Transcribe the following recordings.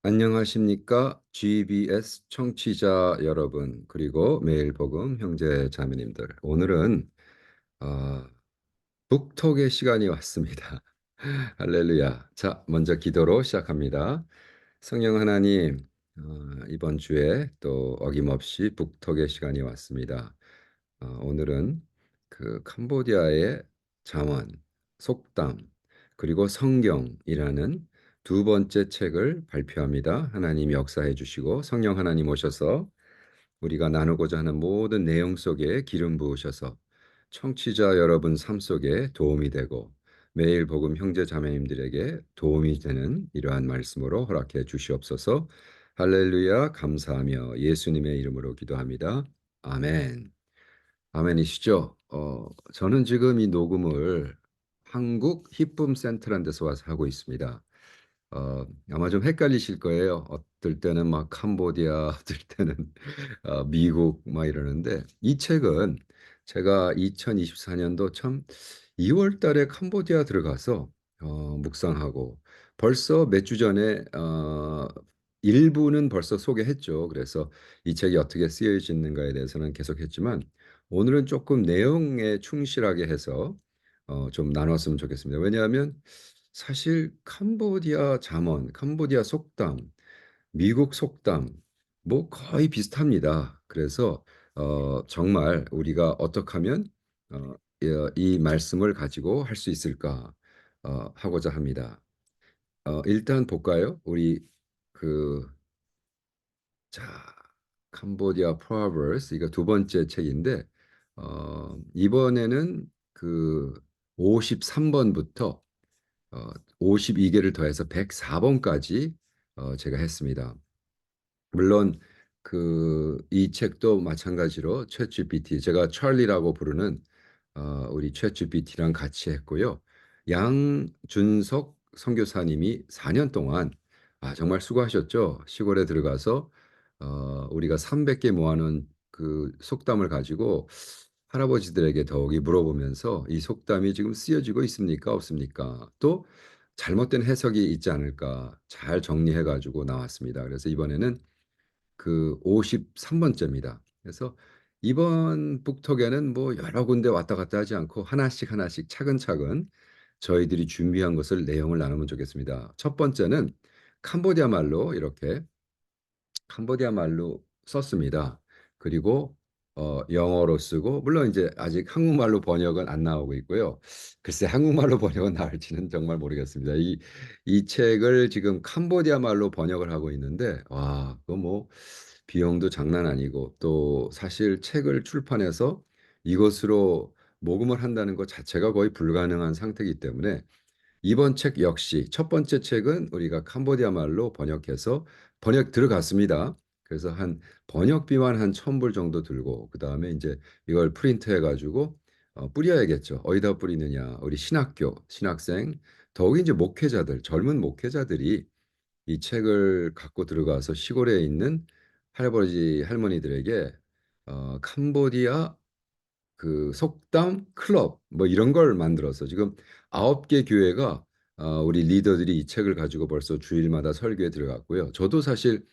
안녕하십니까? GBS 청취자 여러분, 그리고 매일 복음 형제 자매님들. 오늘은 어, 북톡의 시간이 왔습니다. 할렐루야. 자, 먼저 기도로 시작합니다. 성령 하나님, 이번 주에 또 어김없이 북톡의 시간이 왔습니다. 오늘은 그 캄보디아의 잠언, 속담, 그리고 성경이라는 두 번째 책을 발표합니다. 하나님 역사해 주시고 성령 하나님 오셔서 우리가 나누고자 하는 모든 내용 속에 기름 부으셔서 청취자 여러분 삶 속에 도움이 되고 매일 복음 형제 자매님들에게 도움이 되는 이러한 말씀으로 허락해 주시옵소서. 할렐루야. 감사하며 예수님의 이름으로 기도합니다. 아멘. 아멘이시죠? 저는 지금 이 녹음을 한국 히쁨 센터라는 데서 와서 하고 있습니다. 아마 좀 헷갈리실 거예요. 어떨 때는 막 캄보디아, 어떨 때는 미국 막 이러는데 이 책은 제가 2024년도 참 2월 달에 캄보디아 들어가서 묵상하고 벌써 몇 주 전에 일부는 벌써 소개했죠. 그래서 이 책이 어떻게 쓰여지는가에 대해서는 계속했지만 오늘은 조금 내용에 충실하게 해서 좀 나눴으면 좋겠습니다. 왜냐하면 사실 캄보디아 잠언, 캄보디아 속담, 미국 속담 뭐 거의 비슷합니다. 그래서 정말 우리가 어떻게 하면 어, 이 말씀을 가지고 할 수 있을까 하고자 합니다. 일단 볼까요? 우리 그 자, 캄보디아 Proverbs 이거 두 번째 책인데 이번에는 그 53번부터 어, 52개를 더해서 104번까지 제가 했습니다. 물론 그 이 책도 마찬가지로 챗GPT 제가 찰리라고 부르는 우리 챗GPT랑 같이 했고요. 양준석 선교사님이 4년 동안 정말 수고하셨죠. 시골에 들어가서 우리가 300개 모아놓은 그 속담을 가지고 할아버지들에게 더욱이 물어보면서 이 속담이 지금 쓰여지고 있습니까? 없습니까? 또 잘못된 해석이 있지 않을까 잘 정리해 가지고 나왔습니다. 그래서 이번에는 그 53번째입니다. 그래서 이번 북톡에는 뭐 여러 군데 왔다 갔다 하지 않고 하나씩 하나씩 차근차근 저희들이 준비한 것을 내용을 나누면 좋겠습니다. 첫 번째는 캄보디아 말로 이렇게 캄보디아 말로 썼습니다. 그리고 영어로 쓰고 물론 이제 아직 한국말로 번역은 안 나오고 있고요. 글쎄 한국말로 번역은 나올지는 정말 모르겠습니다. 이 책을 지금 캄보디아 말로 번역을 하고 있는데 와, 그거 뭐 비용도 장난 아니고 또 사실 책을 출판해서 이것으로 모금을 한다는 것 자체가 거의 불가능한 상태이기 때문에 이번 책 역시 첫 번째 책은 우리가 캄보디아 말로 번역해서 번역 들어갔습니다. 그래서 한 번역비만 한 1,000불 정도 들고 그다음에 이제 이걸 프린트해 가지고 뿌려야겠죠. 어디다 뿌리느냐? 우리 신학교, 신학생, 더욱이 이제 목회자들, 젊은 목회자들이 이 책을 갖고 들어가서 시골에 있는 할아버지 할머니들에게 캄보디아 그 속담 클럽 뭐 이런 걸 만들어서 지금 9개 교회가 우리 리더들이 이 책을 가지고 벌써 주일마다 설교에 들어갔고요. 저도 사실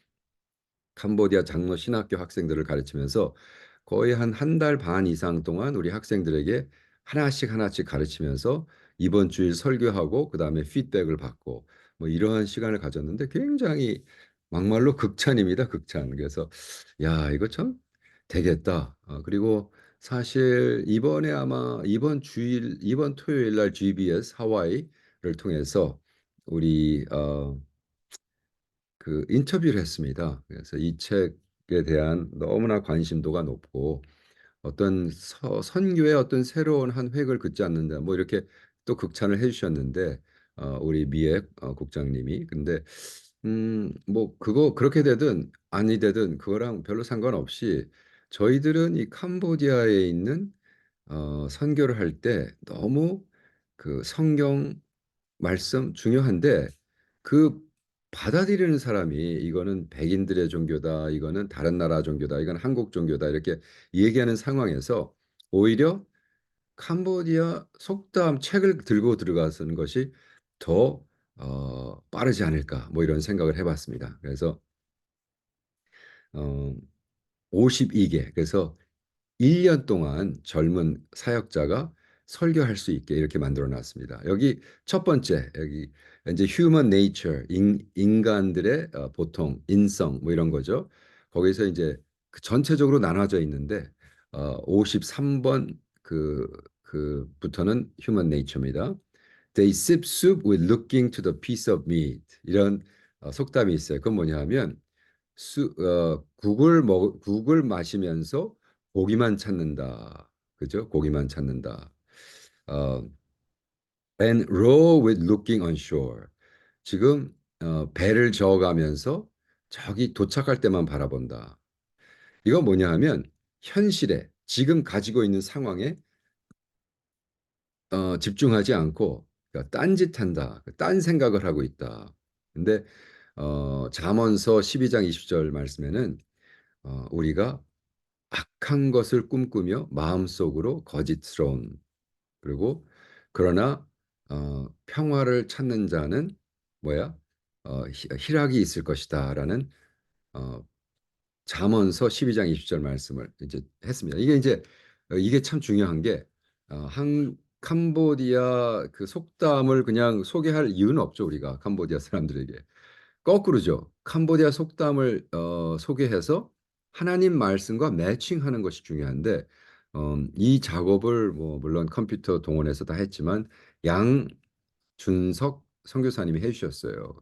캄보디아 장로 신학교 학생들을 가르치면서 거의 한 달 반 이상 동안 우리 학생들에게 하나씩 하나씩 가르치면서 이번 주일 설교하고 그다음에 피드백을 받고 뭐 이러한 시간을 가졌는데 굉장히 막말로 극찬입니다. 극찬. 그래서 야, 이거 참 되겠다. 그리고 사실 이번에 아마 이번 주일 이번 토요일 날 GBS 하와이를 통해서 우리 그 인터뷰를 했습니다. 그래서 이 책에 대한 너무나 관심도가 높고 어떤 선교의 어떤 새로운 한 획을 긋지 않는다. 뭐 이렇게 또 극찬을 해주셨는데 우리 미애 국장님이 근데 뭐 그거 그렇게 되든 아니 되든 그거랑 별로 상관없이 저희들은 이 캄보디아에 있는 선교를 할 때 너무 그 성경 말씀 중요한데 그 받아들이는 사람이 이거는 백인들의 종교다, 이거는 다른 나라 종교다, 이건 한국 종교다 이렇게 얘기하는 상황에서 오히려 캄보디아 속담 책을 들고 들어가는 것이 더 빠르지 않을까 뭐 이런 생각을 해봤습니다. 그래서 어, 52개 그래서 1년 동안 젊은 사역자가 설교할 수 있게 이렇게 만들어 놨습니다. 여기 첫 번째 여기 이제 human nature 인간들의 보통 인성 뭐 이런 거죠. 거기서 이제 그 전체적으로 나눠져 있는데 53번 그부터는 human nature입니다. They sip soup with looking to the piece of meat 이런 속담이 있어요. 그건 뭐냐면 국을 마시면서 고기만 찾는다. 그죠? 고기만 찾는다. 어, and row with looking on shore. 지금 배를 저어가면서 저기 도착할 때만 바라본다. 이건 뭐냐 하면 현실에 지금 가지고 있는 상황에 집중하지 않고 그러니까 딴짓한다. 딴 생각을 하고 있다. 근데 잠언서 12장 20절 말씀에는 우리가 악한 것을 꿈꾸며 마음속으로 거짓스러운 그리고 그러나 평화를 찾는 자는 뭐야? 희락이 있을 것이다라는 어, 잠언서 12장 20절 말씀을 이제 했습니다. 이게 이제 이게 참 중요한 게 한 캄보디아 그 속담을 그냥 소개할 이유는 없죠, 우리가 캄보디아 사람들에게. 거꾸로죠. 캄보디아 속담을 소개해서 하나님 말씀과 매칭하는 것이 중요한데 이 작업을 뭐 물론 컴퓨터 동원해서 다 했지만 양준석 선교사님이 해주셨어요.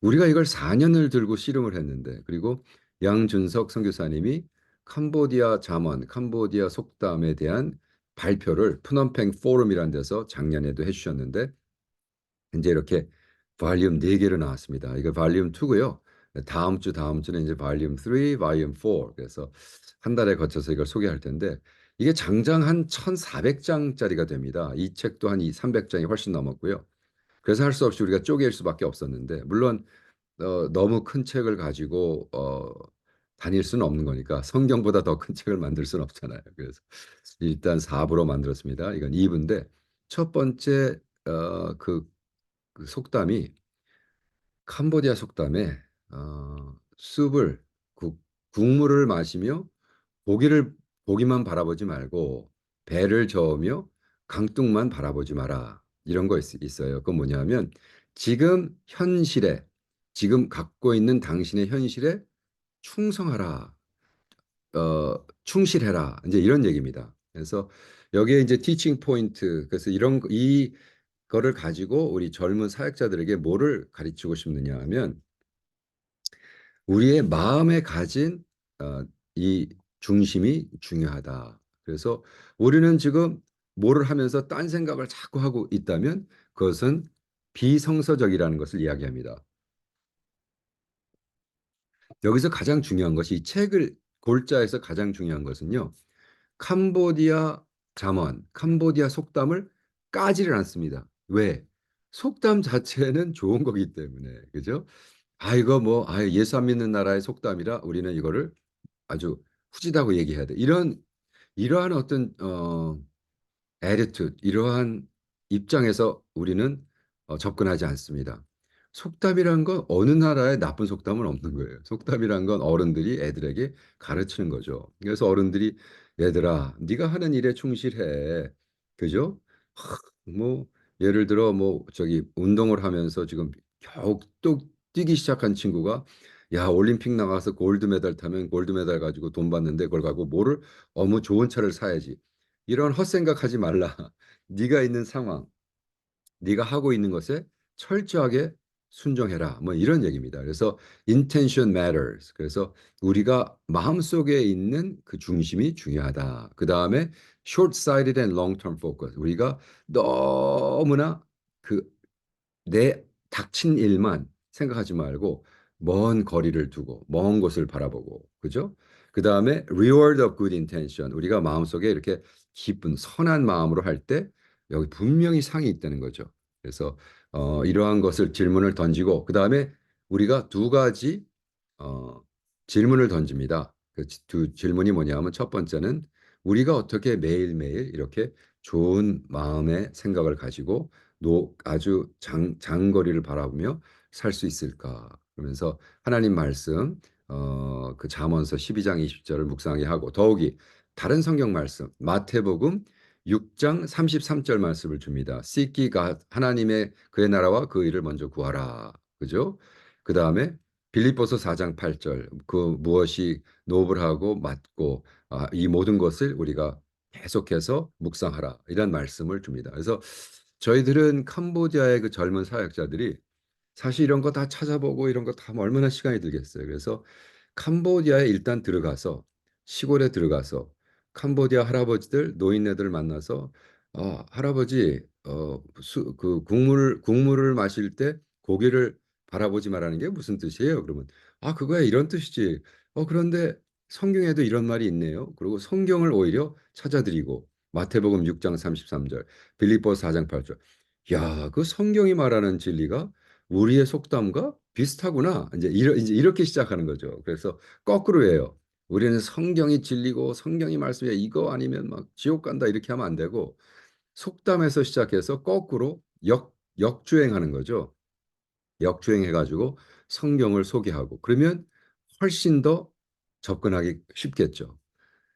우리가 이걸 4년을 들고 씨름을 했는데 그리고 양준석 선교사님이 캄보디아 잠언, 캄보디아 속담에 대한 발표를 프놈펜 포럼이라는 데서 작년에도 해주셨는데 이제 이렇게 발륨 4개로 나왔습니다. 이거 발륨 2고요. 다음 주는 이제 발륨 3, 발륨 4. 그래서 한 달에 거쳐서 이걸 소개할 텐데 이게 장장 한 1,400장짜리가 됩니다. 이 책도 한 300장이 훨씬 넘었고요. 그래서 할 수 없이 우리가 쪼갤 수밖에 없었는데 물론 너무 큰 책을 가지고 다닐 수는 없는 거니까 성경보다 더 큰 책을 만들 수는 없잖아요. 그래서 일단 4부로 만들었습니다. 이건 2부인데 첫 번째 그 속담이 캄보디아 속담에 숲을 국물을 마시며 고기를 고기만 바라보지 말고 배를 저으며 강둑만 바라보지 마라. 이런 거 있어요. 그건 뭐냐면 지금 현실에 지금 갖고 있는 당신의 현실에 충성하라. 충실해라. 이제 이런 얘기입니다. 그래서 여기에 이제 티칭 포인트 그래서 이 거를 가지고 우리 젊은 사역자들에게 뭐를 가르치고 싶느냐 하면 우리의 마음에 가진 이 중심이 중요하다. 그래서 우리는 지금 뭐를 하면서 딴 생각을 자꾸 하고 있다면 그것은 비성서적이라는 것을 이야기합니다. 여기서 가장 중요한 것이 이 책을 골자에서 가장 중요한 것은요. 캄보디아 잠언, 캄보디아 속담을 까지를 않습니다. 왜? 속담 자체는 좋은 거기 때문에. 그죠? 이거 뭐, 예수 안 믿는 나라의 속담이라 우리는 이거를 아주 후지다고 얘기해야 돼. 이러한 어떤, attitude, 이러한 입장에서 우리는 접근하지 않습니다. 속담이란 건 어느 나라에 나쁜 속담은 없는 거예요. 속담이란 건 어른들이 애들에게 가르치는 거죠. 그래서 어른들이 얘들아, 네가 하는 일에 충실해. 그죠? 뭐 예를 들어 뭐 저기 운동을 하면서 지금 겨우 또 뛰기 시작한 친구가 야 올림픽 나가서 골드 메달 타면 골드 메달 가지고 돈 받는데 그걸 가지고 뭐를 어머 좋은 차를 사야지. 이런 헛생각하지 말라. 네가 있는 상황, 네가 하고 있는 것에 철저하게 순종해라. 뭐 이런 얘기입니다. 그래서 intention matters. 그래서 우리가 마음속에 있는 그 중심이 중요하다. 그다음에 short-sighted and long-term focus. 우리가 너무나 그 내 닥친 일만 생각하지 말고 먼 거리를 두고 먼 곳을 바라보고 그죠? 그다음에 reward of good intention 우리가 마음속에 이렇게 기쁜 선한 마음으로 할 때 여기 분명히 상이 있다는 거죠. 그래서 이러한 것을 질문을 던지고 그다음에 우리가 두 가지 어, 질문을 던집니다. 그 두 질문이 뭐냐면 첫 번째는 우리가 어떻게 매일매일 이렇게 좋은 마음의 생각을 가지고 아주 장거리를 바라보며 살 수 있을까? 그러면서 하나님 말씀 그 잠언서 12장 20절을 묵상하게 하고 더욱이 다른 성경 말씀 마태복음 6장 33절 말씀을 줍니다. Seek 하나님의 그의 나라와 그 일을 먼저 구하라. 그죠? 그다음에 빌립보서 4장 8절 그 무엇이 노블하고 맞고 이 모든 것을 우리가 계속해서 묵상하라. 이런 말씀을 줍니다. 그래서 저희들은 캄보디아의 그 젊은 사역자들이 사실 이런 거 다 찾아보고 이런 거 다 얼마나 시간이 들겠어요. 그래서 캄보디아에 일단 들어가서 시골에 들어가서 캄보디아 할아버지들 노인네들 만나서 할아버지 그 국물을 마실 때 고기를 바라보지 말라는 게 무슨 뜻이에요? 그러면 그거야 이런 뜻이지. 그런데 성경에도 이런 말이 있네요. 그리고 성경을 오히려 찾아드리고 마태복음 6장 33절, 빌립보 4장 8절. 야, 그 성경이 말하는 진리가 우리의 속담과 비슷하구나. 이제 이렇게 시작하는 거죠. 그래서 거꾸로 해요. 우리는 성경이 진리고 성경이 말씀에 이거 아니면 막 지옥 간다 이렇게 하면 안 되고 속담에서 시작해서 거꾸로 역주행하는 거죠. 역주행해가지고 성경을 소개하고 그러면 훨씬 더 접근하기 쉽겠죠.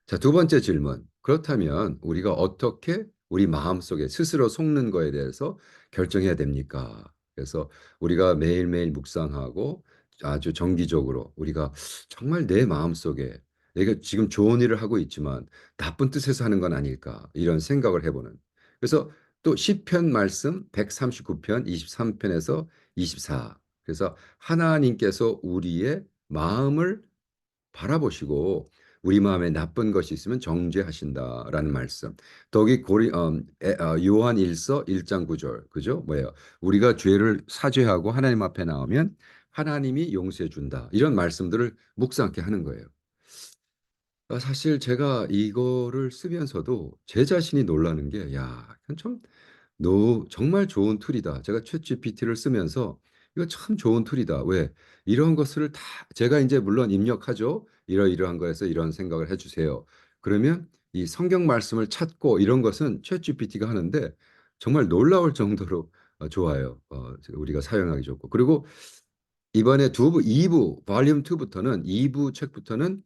자, 두 번째 질문. 그렇다면 우리가 어떻게 우리 마음속에 스스로 속는 거에 대해서 결정해야 됩니까? 그래서 우리가 매일매일 묵상하고 아주 정기적으로 우리가 정말 내 마음속에 내가 지금 좋은 일을 하고 있지만 나쁜 뜻에서 하는 건 아닐까 이런 생각을 해보는. 그래서 또 시편 말씀 139편 23편에서 24. 그래서 하나님께서 우리의 마음을 바라보시고 우리 마음에 나쁜 것이 있으면 정죄하신다라는 말씀. 더욱이 요한 1서 1장 9절. 그죠? 뭐예요? 우리가 죄를 사죄하고 하나님 앞에 나오면 하나님이 용서해 준다. 이런 말씀들을 묵상케 하는 거예요. 사실 제가 이거를 쓰면서도 제 자신이 놀라는 게, 야, 이건 참 정말 좋은 툴이다. 제가 챗GPT를 쓰면서 이거 참 좋은 툴이다. 왜? 이런 것을 다 제가 이제 물론 입력하죠. 이러이러한 거에서 이런 생각을 해주세요. 그러면 이 성경 말씀을 찾고 이런 것은 챗GPT가 하는데 정말 놀라울 정도로 좋아요. 우리가 사용하기 좋고. 그리고 이번에 2부, 볼륨 2부터는 2부 책부터는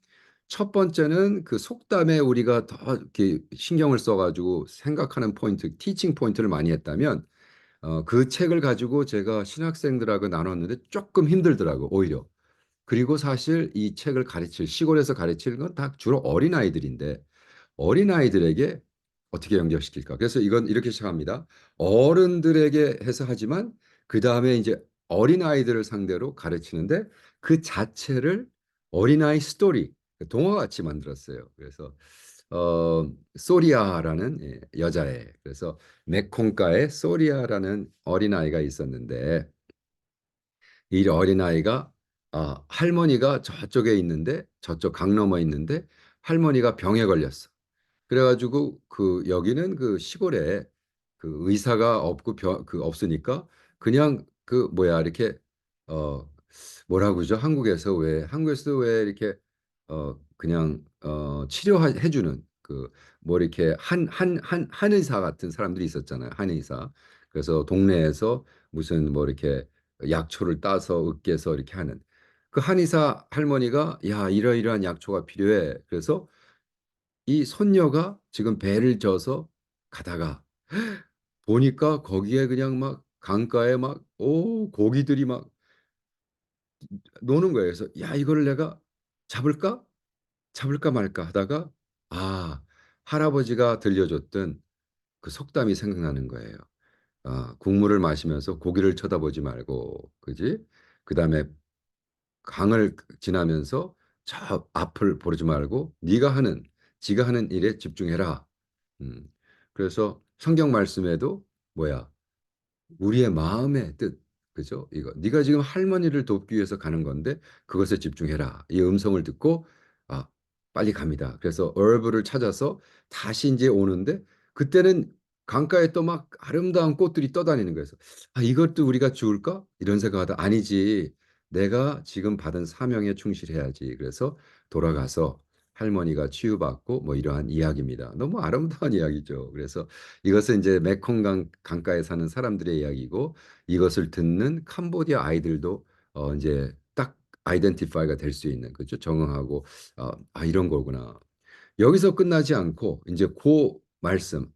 첫 번째는 그 속담에 우리가 더 이렇게 신경을 써가지고 생각하는 포인트, 티칭 포인트를 많이 했다면 그 책을 가지고 제가 신학생들하고 나눴는데 조금 힘들더라고, 오히려. 그리고 사실 이 책을 시골에서 가르치는 건 다 주로 어린아이들인데 어린아이들에게 어떻게 연결시킬까? 그래서 이건 이렇게 시작합니다. 어른들에게 해서 하지만 그 다음에 이제 어린아이들을 상대로 가르치는데 그 자체를 어린아이 스토리, 동화같이 만들었어요. 그래서 소리아라는 여자애, 그래서 메콩가에 소리아라는 어린아이가 있었는데 이 어린아이가 할머니가 저쪽에 있는데 저쪽 강 너머 있는데 할머니가 병에 걸렸어. 그래가지고 그 여기는 그 시골에 그 의사가 없고 없으니까 그냥 그 뭐야 이렇게 어 뭐라고 그러죠? 한국에서 왜 이렇게 그냥 치료해 주는 그 뭐 이렇게 한의사 같은 사람들이 있었잖아요. 한의사. 그래서 동네에서 무슨 뭐 이렇게 약초를 따서 으깨서 이렇게 하는 그 한의사 할머니가 야 이러이러한 약초가 필요해. 그래서 이 손녀가 지금 배를 져서 가다가 보니까 거기에 그냥 막 강가에 막 고기들이 막 노는 거예요. 그래서 야 이거를 내가 잡을까? 잡을까 말까 하다가 아 할아버지가 들려줬던 그 속담이 생각나는 거예요. 국물을 마시면서 고기를 쳐다보지 말고 그지? 그다음에 강을 지나면서 저 앞을 보지 말고 지가 하는 일에 집중해라. 음. 그래서 성경 말씀에도 뭐야? 우리의 마음의 뜻. 그죠? 이거 네가 지금 할머니를 돕기 위해서 가는 건데 그것에 집중해라. 이 음성을 듣고 아, 빨리 갑니다. 그래서 얼브를 찾아서 다시 이제 오는데 그때는 강가에 또 막 아름다운 꽃들이 떠다니는 거예요. 그래서 이것도 우리가 죽을까? 이런 생각하다 아니지. 내가 지금 받은 사명에 충실해야지. 그래서 돌아가서 할머니가 치유받고 뭐 이러한 이야기입니다. 너무 아름다운 이야기죠. 그래서 이것은 이제 메콩강 강가에 사는 사람들의 이야기고 이것을 듣는 캄보디아 아이들도 이제 딱 아이덴티파이가 될 수 있는 그죠? 정응하고 이런 거구나. 여기서 끝나지 않고 이제 그 말씀,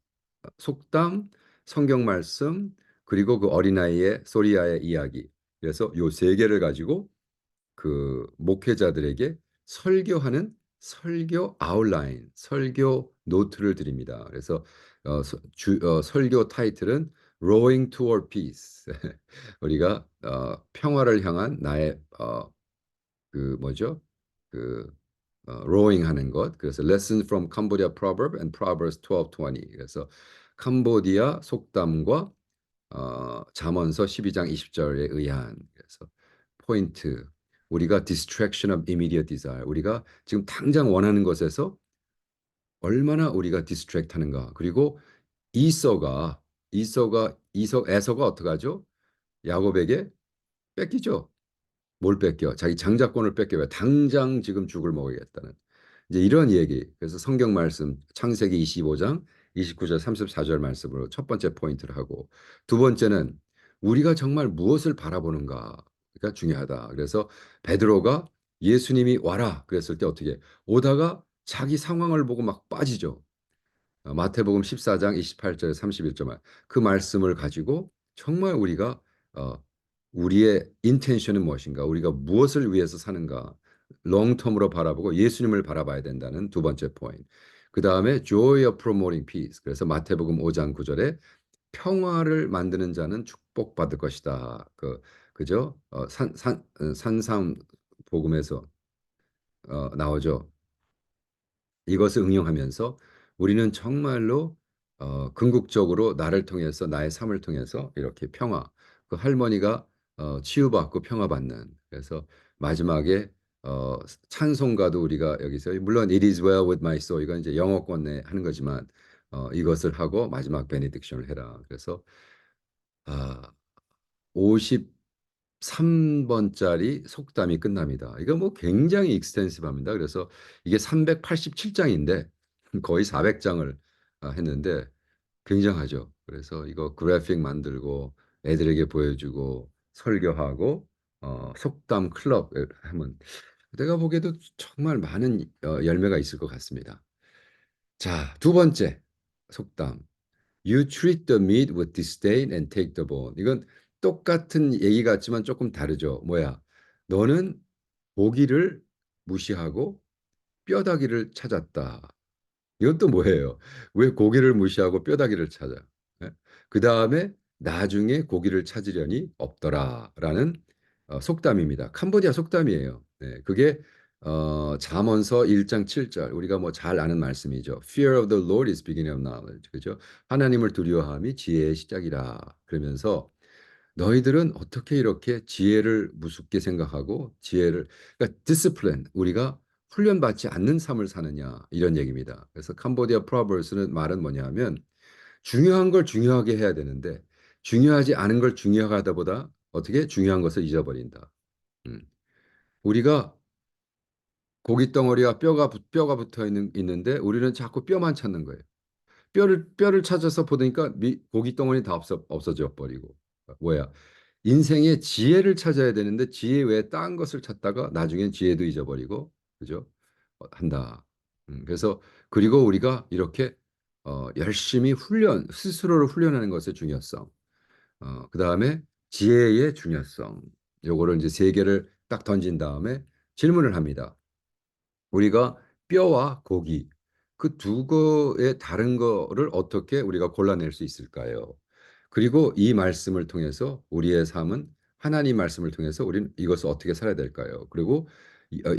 속담, 성경 말씀, 그리고 그 어린아이의 소리아의 이야기. 그래서 요 세 개를 가지고 그 목회자들에게 설교하는 설교 아웃라인, 설교 노트를 드립니다. 그래서 설교 타이틀은 Rowing Toward Peace. 우리가 평화를 향한 나의 그 뭐죠? 그 rowing 하는 것. 그래서 Lessons from Cambodia Proverb and Proverbs 12:20. 그래서 캄보디아 속담과 잠언서 12장 20절에 의한 그래서 포인트 우리가 distraction of immediate desire 우리가 지금 당장 원하는 것에서 얼마나 우리가 디스트랙트 하는가. 그리고 이서가 에서가 어떻게 하죠? 야곱에게 뺏기죠. 뭘 뺏겨? 자기 장자권을 뺏겨. 왜? 당장 지금 죽을 먹어야겠다는. 이제 이런 얘기. 그래서 성경 말씀 창세기 25장 29절 34절 말씀으로 첫 번째 포인트를 하고 두 번째는 우리가 정말 무엇을 바라보는가가 중요하다. 그래서 베드로가 예수님이 와라 그랬을 때 어떻게 오다가 자기 상황을 보고 막 빠지죠. 마태복음 14장 28절 31절 그 말씀을 가지고 정말 우리가 어, 우리의 인텐션은 무엇인가? 우리가 무엇을 위해서 사는가? 롱텀으로 바라보고 예수님을 바라봐야 된다는 두 번째 포인트. 그 다음에 joy of promoting peace. 그래서 마태복음 5장 9절에 평화를 만드는 자는 축복받을 것이다. 그죠? 산상 복음에서 나오죠. 이것을 응용하면서 우리는 정말로 궁극적으로 나를 통해서 나의 삶을 통해서 이렇게 평화 그 할머니가 치유받고 평화받는 그래서 마지막에 어, 찬송가도 우리가 여기서 물론 It is well with my soul 이건 이제 영어권에 하는 거지만 이것을 하고 마지막 베네딕션을 해라. 그래서 아, 53번짜리 속담이 끝납니다. 이거 뭐 굉장히 익스텐시브합니다. 그래서 이게 387장인데 거의 400장을 했는데 굉장하죠. 그래서 이거 그래픽 만들고 애들에게 보여주고 설교하고 속담 클럽 하면 내가 보기에도 정말 많은 열매가 있을 것 같습니다. 자, 두 번째 속담. You treat the meat with disdain and take the bone. 이건 똑같은 얘기 같지만 조금 다르죠. 뭐야? 너는 고기를 무시하고 뼈다귀를 찾았다. 이건 또 뭐예요? 왜 고기를 무시하고 뼈다귀를 찾아? 그 다음에 나중에 고기를 찾으려니 없더라라는 속담입니다. 캄보디아 속담이에요. 네, 그게 잠언서 1장 7절 우리가 뭐 잘 아는 말씀이죠. Fear of the Lord is beginning of knowledge. 그죠? 하나님을 두려워함이 지혜의 시작이라. 그러면서 너희들은 어떻게 이렇게 지혜를 무섭게 생각하고 지혜를 그러니까 디스플린 우리가 훈련받지 않는 삶을 사느냐 이런 얘기입니다. 그래서 캄보디아 프로버스는 말은 뭐냐면 중요한 걸 중요하게 해야 되는데 중요하지 않은 걸 중요하다 보다 어떻게 중요한 것을 잊어버린다. 음. 우리가 고기 덩어리와 뼈가 붙어 있는데 우리는 자꾸 뼈만 찾는 거예요. 뼈를 찾아서 보니까 고기 덩어리 다 없어져 버리고 뭐야? 인생의 지혜를 찾아야 되는데 지혜 외에 딴 것을 찾다가 나중엔 지혜도 잊어버리고 그죠? 한다. 그래서 그리고 우리가 이렇게 열심히 스스로를 훈련하는 것의 중요성. 그다음에 지혜의 중요성. 요거를 이제 세 개를 딱 던진 다음에 질문을 합니다. 우리가 뼈와 고기 그 두 거의 다른 거를 어떻게 우리가 골라낼 수 있을까요? 그리고 이 말씀을 통해서 우리의 삶은 하나님 말씀을 통해서 우리는 이것을 어떻게 살아야 될까요? 그리고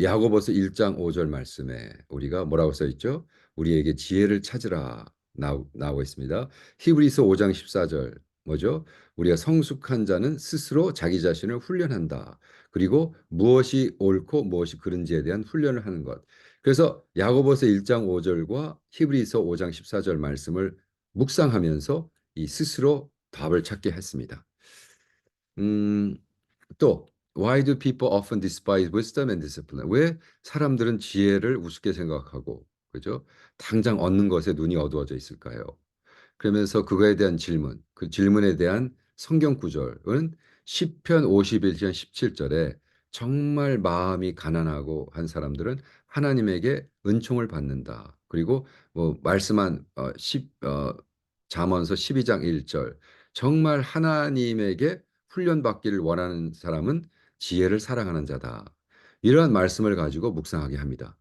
야고보서 1장 5절 말씀에 우리가 뭐라고 써 있죠? 우리에게 지혜를 찾으라 나오고 있습니다. 히브리서 5장 14절 뭐죠? 우리가 성숙한 자는 스스로 자기 자신을 훈련한다. 그리고 무엇이 옳고 무엇이 그른지에 대한 훈련을 하는 것. 그래서 야고보서 1장 5절과 히브리서 5장 14절 말씀을 묵상하면서 이 스스로 답을 찾게 했습니다. 음, 또 Why do people often despise wisdom and discipline? 왜 사람들은 지혜를 우습게 생각하고, 그죠? 당장 얻는 것에 눈이 어두워져 있을까요? 그러면서 그거에 대한 질문, 그 질문에 대한 성경 구절은 시편 51편 17절에 정말 마음이 가난하고 한 사람들은 하나님에게 은총을 받는다. 그리고 뭐 말씀한 잠언서 12장 1절 정말 하나님에게 훈련받기를 원하는 사람은 지혜를 사랑하는 자다. 이러한 말씀을 가지고 묵상하게 합니다.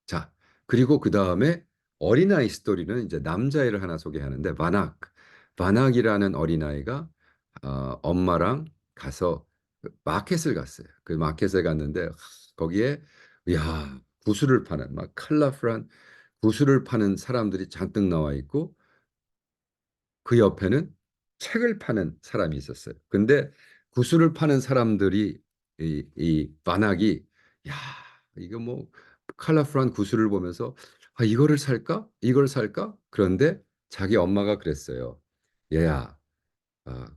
자, 그리고 그다음에 어린아이 스토리는 이제 남자애를 하나 소개하는데 바낙이라는 어린아이가 엄마랑 가서 그 마켓을 갔어요. 그 마켓에 갔는데 거기에 야 구슬을 파는 막 컬러풀한 구슬을 파는 사람들이 잔뜩 나와 있고 그 옆에는 책을 파는 사람이 있었어요. 근데 구슬을 파는 사람들이 이 반학이 야 이거 뭐 컬러풀한 구슬을 보면서 아 이거를 살까? 이걸 살까? 그런데 자기 엄마가 그랬어요. 얘야,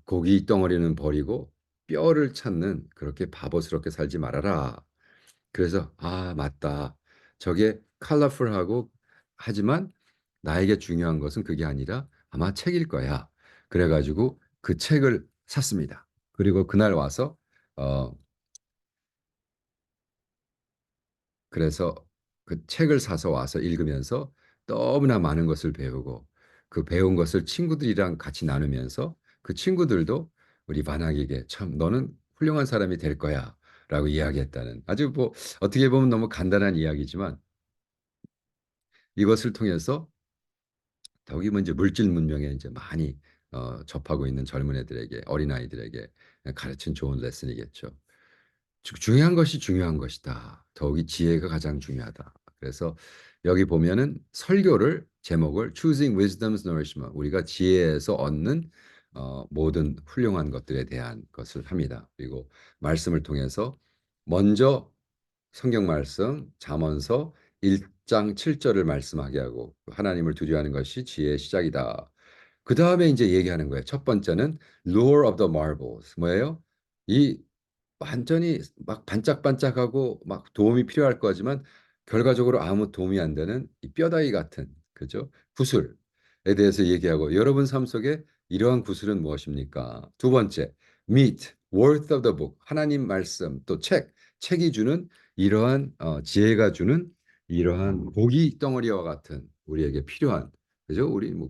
고기 덩어리는 버리고 뼈를 찾는 그렇게 바보스럽게 살지 말아라. 그래서 아 맞다. 저게 컬러풀하고 하지만 나에게 중요한 것은 그게 아니라 아마 책일 거야. 그래 가지고 그 책을 샀습니다. 그리고 그날 와서 어 그래서 그 책을 사서 와서 읽으면서 너무나 많은 것을 배우고 그 배운 것을 친구들이랑 같이 나누면서 그 친구들도 우리 반학에게 "참 너는 훌륭한 사람이 될 거야."라고 이야기했다는 아주 뭐 어떻게 보면 너무 간단한 이야기지만 이것을 통해서 더욱이 뭐 인제 물질 문명에 인제 많이 접하고 있는 젊은 애들에게 어린아이들에게 가르친 좋은 레슨이겠죠. 중요한 것이 중요한 것이다. 더욱이 지혜가 가장 중요하다. 그래서 여기 보면은 설교를 제목을 Choosing Wisdom's Nourishment 우리가 지혜에서 얻는 모든 훌륭한 것들에 대한 것을 합니다. 그리고 말씀을 통해서 먼저 성경 말씀 잠언서 1장 7 절을 말씀하게 하고 하나님을 두려워하는 것이 지혜의 시작이다. 그다음에 인제 얘기하는 거예요. 첫 번째는 Lure of the Marbles 뭐예요? 이 완전히 막 반짝반짝하고 막 도움이 필요할 거지만 결과적으로 아무 도움이 안 되는 이 뼈다귀 같은 그죠? 구슬에 대해서 얘기하고 여러분 삶 속에 이러한 구슬은 무엇입니까? 두 번째 meat, worth of the book 하나님 말씀 또 책이 주는 이러한 지혜가 주는 이러한 고기 덩어리와 같은 우리에게 필요한 그죠? 우리 뭐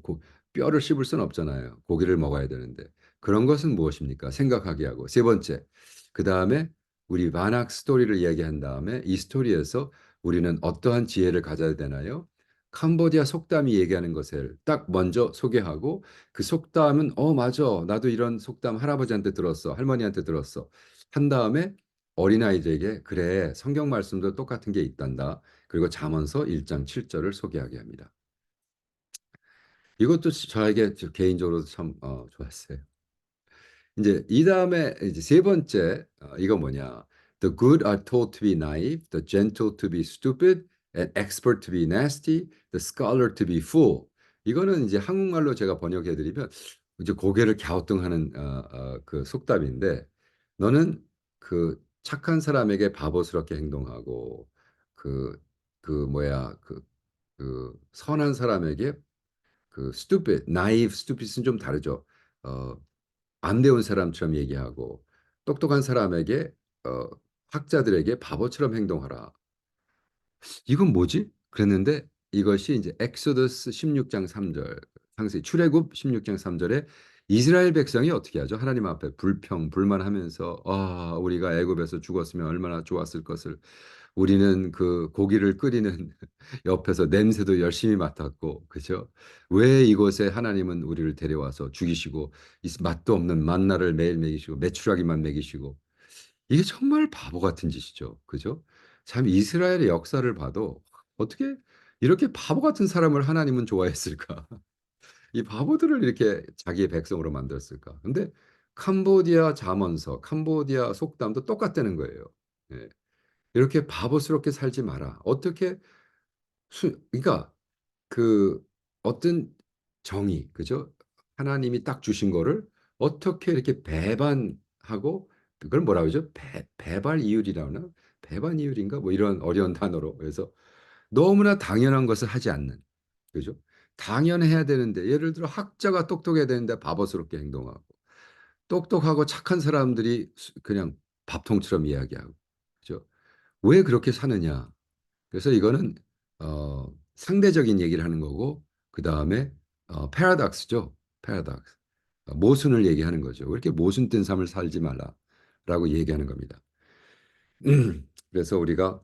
뼈를 씹을 수는 없잖아요. 고기를 먹어야 되는데. 그런 것은 무엇입니까? 생각하게 하고. 세 번째 그다음에 우리 만학 스토리를 이야기한 다음에 이 스토리에서 우리는 어떠한 지혜를 가져야 되나요? 캄보디아 속담이 얘기하는 것을 딱 먼저 소개하고 그 속담은 맞아. 나도 이런 속담 할아버지한테 들었어. 할머니한테 들었어." 한 다음에 어린아이들에게 "그래. 성경 말씀도 똑같은 게 있단다." 그리고 잠언서 1장 7 절을 소개하게 합니다. 이것도 저에게 개인적으로 참 좋았어요. 인제 이다음에 이제 세 번째 이거 뭐냐. The good are taught to be naive, the gentle to be stupid, and expert to be nasty, the scholar to be fool. 이거는 이제 한국말로 제가 번역해 드리면 이제 고개를 갸우뚱하는 그 속담인데 너는 그 착한 사람에게 바보스럽게 행동하고 그 뭐야 선한 사람에게 그 stupid, naive, stupid은 좀 다르죠. 어 안 배운 사람처럼 얘기하고 똑똑한 사람에게 어 학자들에게 바보처럼 행동하라. '이건 뭐지?' 그랬는데 이것이 이제 엑소더스 16장 3절 창세기 출애굽 16장 3 절에 이스라엘 백성이 어떻게 하죠? 하나님 앞에 불만하면서 "아 우리가 애굽에서 죽었으면 얼마나 좋았을 것을. 우리는 그 고기를 끓이는 옆에서 냄새도 열심히 맡았고." 그죠? "왜 이곳에 하나님은 우리를 데려와서 죽이시고 이 맛도 없는 만나를 매일 먹이시고 메추라기만 먹이시고." 이게 정말 바보 같은 짓이죠. 그죠? 참 이스라엘의 역사를 봐도 어떻게 이렇게 바보 같은 사람을 하나님은 좋아했을까? 이 바보들을 이렇게 자기의 백성으로 만들었을까? 근데 캄보디아 잠언서, 캄보디아 속담도 똑같다는 거예요. 예. "이렇게 바보스럽게 살지 마라." 어떻게 그러니까 그 어떤 정의 그죠? 하나님이 딱 주신 거를 어떻게 이렇게 배반하고 그걸 뭐라고 그러죠? 배발 이율이라고 하나? 배반 이율인가? 뭐 이런 어려운 단어로. 그래서 너무나 당연한 것을 하지 않는. 그죠? 당연해야 되는데 예를 들어 학자가 똑똑해야 되는데 바보스럽게 행동하고 똑똑하고 착한 사람들이 그냥 밥통처럼 이야기하고. 그죠? 왜 그렇게 사느냐? 그래서 이거는 상대적인 얘기를 하는 거고 그다음에 패러독스죠. 패러독스. 모순을 얘기하는 거죠. 왜 이렇게 모순 된 삶을 살지 말라라고 얘기하는 겁니다. 그래서 우리가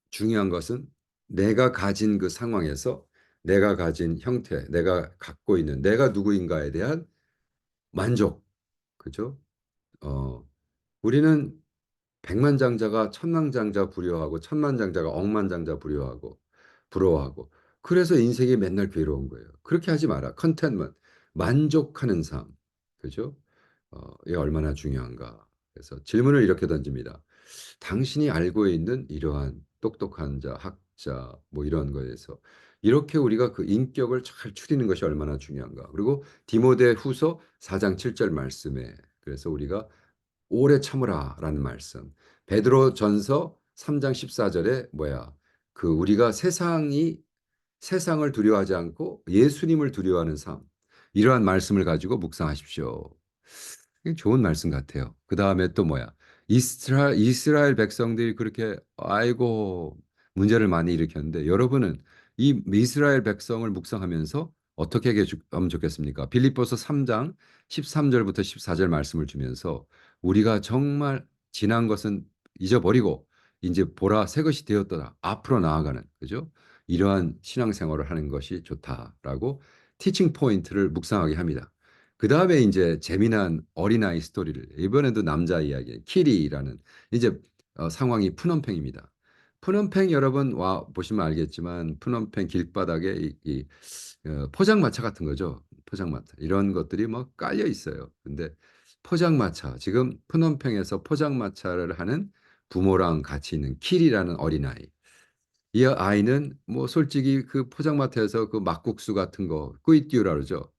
중요한 것은 내가 가진 그 상황에서 내가 가진 형태, 내가 갖고 있는 내가 누구인가에 대한 만족. 그죠? 어, 우리는 백만장자가 천만장자 부려하고 천만장자가 억만장자 부려하고 부러워하고 그래서 인생이 맨날 괴로운 거예요. 그렇게 하지 마라. 컨텐먼트 만족하는 삶. 그죠? 이게 얼마나 중요한가. 그래서 질문을 이렇게 던집니다. 당신이 알고 있는 이러한 똑똑한 자, 학자 뭐 이런 거에서 이렇게 우리가 그 인격을 잘 추리는 것이 얼마나 중요한가. 그리고 디모데 후서 4장 7절 말씀에 그래서 우리가 오래 참으라라는 말씀. 베드로 전서 3장 14절에 뭐야? 그 우리가 세상을 두려워하지 않고 예수님을 두려워하는 삶. 이러한 말씀을 가지고 묵상하십시오. 좋은 말씀 같아요. 그 다음에 또 뭐야? 이스라엘 백성들이 그렇게 아이고 문제를 많이 일으켰는데 여러분은 이 이스라엘 백성을 묵상하면서 어떻게 하면 좋겠습니까? 빌립보서 3장 13절부터 14절 말씀을 주면서 우리가 정말 지난 것은 잊어버리고 이제 보라 새 것이 되었더라. 앞으로 나아가는 그죠? 이러한 신앙생활을 하는 것이 좋다라고 티칭 포인트를 묵상하게 합니다. 그 다음에 이제 재미난 어린아이 스토리를 이번에도 남자 이야기 키리라는 이제 상황이 푸놈팽입니다. 푸놈팽 여러분 와 보시면 알겠지만 푸놈팽 길바닥에 포장마차 같은 거죠. 포장마차 이런 것들이 뭐 깔려 있어요. 근데 포장마차 지금 푸놈팽에서 포장마차를 하는 부모랑 같이 있는 키리라는 어린아이. 이 아이는 뭐 솔직히 그 포장마차에서 그 막국수 같은 거 꾸이띠우라 그러죠.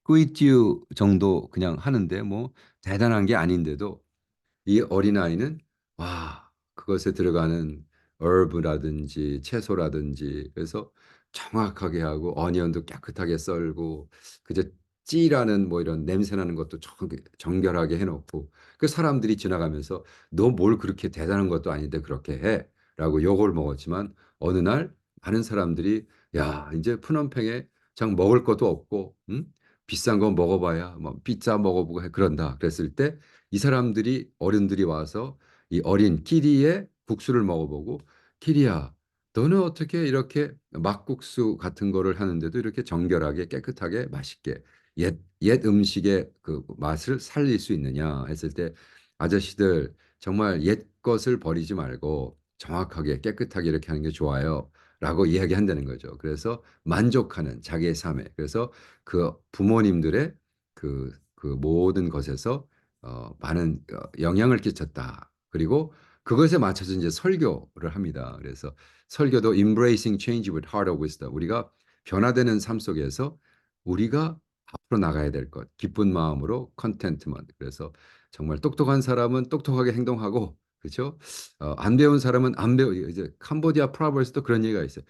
꾸이띠우 정도 그냥 하는데 뭐 대단한 게 아닌데도 이 어린아이는 와 그것에 들어가는 얼브라든지 채소라든지 그래서 정확하게 하고 어니언도 깨끗하게 썰고 그저 찌라는 뭐 이런 냄새 나는 것도 정결하게 해놓고 그 사람들이 지나가면서 너 뭘 그렇게 대단한 것도 아닌데 그렇게 해라고 욕을 먹었지만 어느 날 많은 사람들이 야 이제 푸놈팽에 장 먹을 것도 없고 비싼 거 먹어봐야 뭐 피자 먹어보고 그런다 그랬을 때 이 사람들이 어른들이 와서 이 어린 키리의 국수를 먹어보고 키리야 너는 어떻게 이렇게 막국수 같은 거를 하는데도 이렇게 정결하게 깨끗하게 맛있게 옛 음식의 그 맛을 살릴 수 있느냐 했을 때 아저씨들 정말 옛 것을 버리지 말고 정확하게 깨끗하게 이렇게 하는 게 좋아요. 라고 이야기한다는 거죠. 그래서 만족하는 자기의 삶에. 그래서 그 부모님들의 그 모든 것에서 많은 영향을 끼쳤다. 그리고 그것에 맞춰서 이제 설교를 합니다. 그래서 설교도 embracing change with heart of wisdom. 우리가 변화되는 삶 속에서 우리가 앞으로 나가야 될 것, 기쁜 마음으로 contentment. 그래서 정말 똑똑한 사람은 똑똑하게 행동하고, 그렇죠? 안 배운 사람은 안 배우. 이제 캄보디아 프로버스도 그런 얘기가 있어요.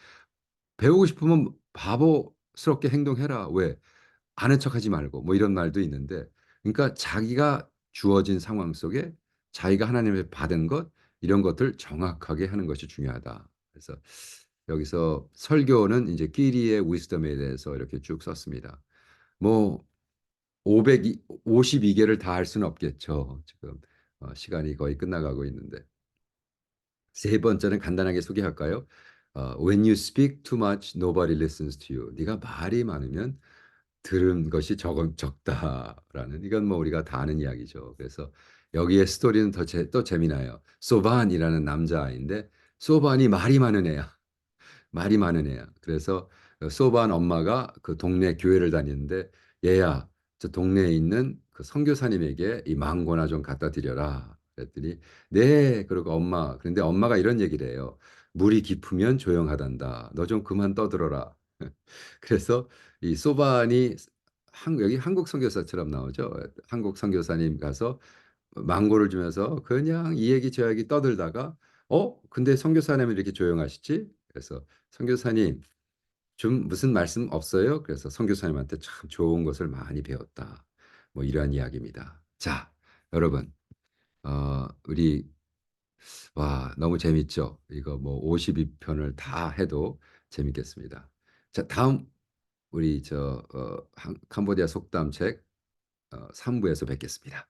배우고 싶으면 바보스럽게 행동해라. 왜? 아는 척하지 말고 뭐 이런 말도 있는데 그러니까 자기가 주어진 상황 속에 자기가 하나님의 받은 것 이런 것들 정확하게 하는 것이 중요하다. 그래서 여기서 설교는 이제 끼리의 위스덤에 대해서 이렇게 쭉 썼습니다. 뭐 552개를 다 할 수는 없겠죠. 지금 시간이 거의 끝나가고 있는데 세 번째는 간단하게 소개할까요? When you speak too much, nobody listens to you. 네가 말이 많으면 들은 것이 적다라는 이건 뭐 우리가 다 아는 이야기죠. 그래서 여기에 스토리는 또 재미나요. 소반이라는 남자아이인데 소반이 말이 많은 애야. 말이 많은 애야. 그래서 소반 엄마가 그 동네 교회를 다니는데 얘야 저 동네에 있는 그 선교사님에게 이 망고나 좀 갖다 드려라. 그랬더니 네 그러고 엄마 그런데 엄마가 이런 얘기를 해요. 물이 깊으면 조용하단다. 너 좀 그만 떠들어라. 그래서 이 소반이 여기 한국 선교사처럼 나오죠. 한국 선교사님 가서 망고를 주면서 그냥 이 얘기 저 얘기 떠들다가 근데 선교사님은 이렇게 조용하시지?" 그래서 "선교사님 좀 무슨 말씀 없어요?" 그래서 선교사님한테 참 좋은 것을 많이 배웠다. 뭐 이러한 이야기입니다. 자, 여러분, 우리 와, 너무 재밌죠? 이거 뭐 52 편을 다 해도 재밌겠습니다. 자, 다음 우리 캄보디아 속담책 3 부에서 뵙겠습니다.